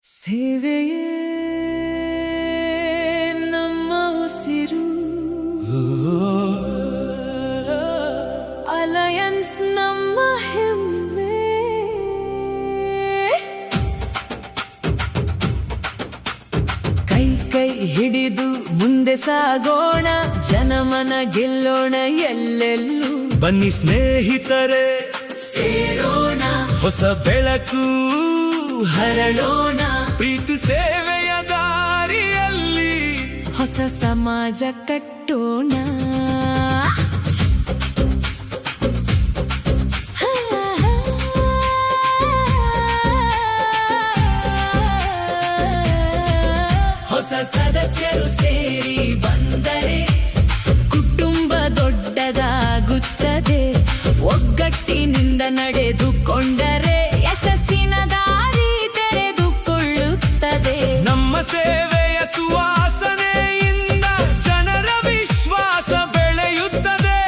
ಸೇವೆಯೇ ನಮ್ಮ ಉಸಿರು, ಅಲಯನ್ಸ್ ನಮ್ಮ ಹೆಮ್ಮೆ. ಕೈ ಕೈ ಹಿಡಿದು ಮುಂದೆ ಸಾಗೋಣ, ಜನಮನ ಗೆಲ್ಲೋಣ ಎಲ್ಲೆಲ್ಲೂ. ಬನ್ನಿ ಸ್ನೇಹಿತರೆ ಸೇರೋಣ, ಹೊಸ ಬೆಳಕು ಹರಳೋಣ. ಪ್ರೀತಿ ಸೇವೆಯ ದಾರಿಯಲ್ಲಿ ಹೊಸ ಸಮಾಜ ಕಟ್ಟೋಣ. ಹೊಸ ಸದಸ್ಯರು ಸೇರಿ ಬಂದರೆ ಕುಟುಂಬ ದೊಡ್ಡದಾಗುತ್ತದೆ. ಒಗ್ಗಟ್ಟಿನಿಂದ ನಡೆದುಕೊಂಡರೆ ಯಶಸ್ಸಿನ ದಾರಿ ತೆರೆದುಕೊಳ್ಳುತ್ತದೆ. ನಮ್ಮ ಸೇವೆಯ ಸುವಾಸನೆಯಿಂದ ಜನರ ವಿಶ್ವಾಸ ಬೆಳೆಯುತ್ತದೆ.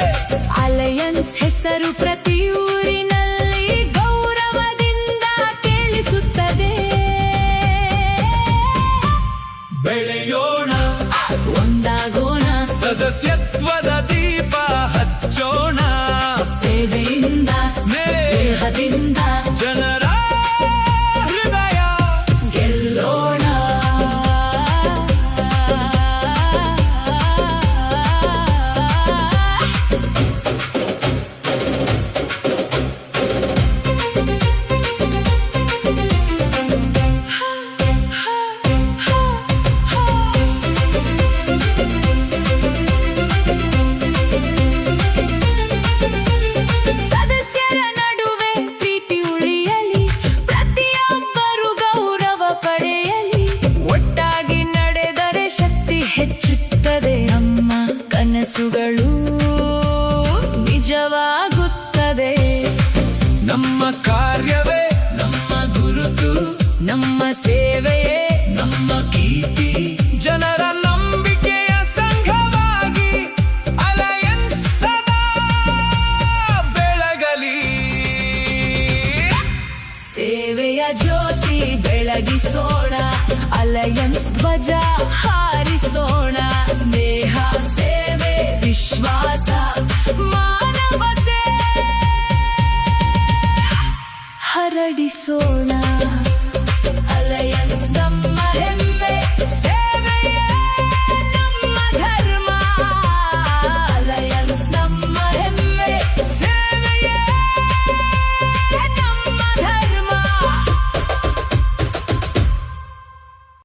ಅಲಯನ್ಸ್ ಹೆಸರು ಪ್ರತಿ ಊರಿನಲ್ಲಿ ಗೌರವದಿಂದ ಕೇಳಿಸುತ್ತದೆ. ಬೆಳೆಯೋಣ, ಒಂದಾಗೋಣ, ಸದಸ್ಯತ್ವದ ದೀಪ ಹಚ್ಚೋಣ. ಸೇವೆಯಿಂದ ಸ್ನೇಹದಿಂದ ಜನರ ಹೃದಯ ಗೆಲ್ಲೋಣ. ಸದಸ್ಯರ ನಡುವೆ ಪ್ರೀತಿ ಉಳಿಯಲಿ, ಪ್ರತಿಯೊಬ್ಬರು ಗೌರವ ಪಡೆಯಲಿ. ಒಟ್ಟಾಗಿ ನಡೆದರೆ ಶಕ್ತಿ ಹೆಚ್ಚುತ್ತದೆ, ನಮ್ಮ ಕನಸುಗಳು ನಿಜವಾಗುತ್ತದೆ. ನಮ್ಮ ಕಾರ್ಯವೇ ನಮ್ಮ ಗುರುತು, ನಮ್ಮ ಸೇವೆಯೇ ನಮ್ಮ ಕೀರ್ತಿ. ಜನರ ನಂಬಿಕೆಯ ಸಂಘವಾಗಿ ಅಲಯನ್ಸ್ ಸದಾ ಬೆಳಗಲಿ. ಸೇವೆಯ ಜ್ಯೋತಿ ಬೆಳಗಿಸೋಣ, ಅಲಯನ್ಸ್ ಧ್ವಜ ಹಾರಿಸೋಣ. ಸ್ನೇಹ, ಸೇವೆ, ವಿಶ್ವಾಸ, ಮಾನವತೆ ಹರಡಿಸೋಣ.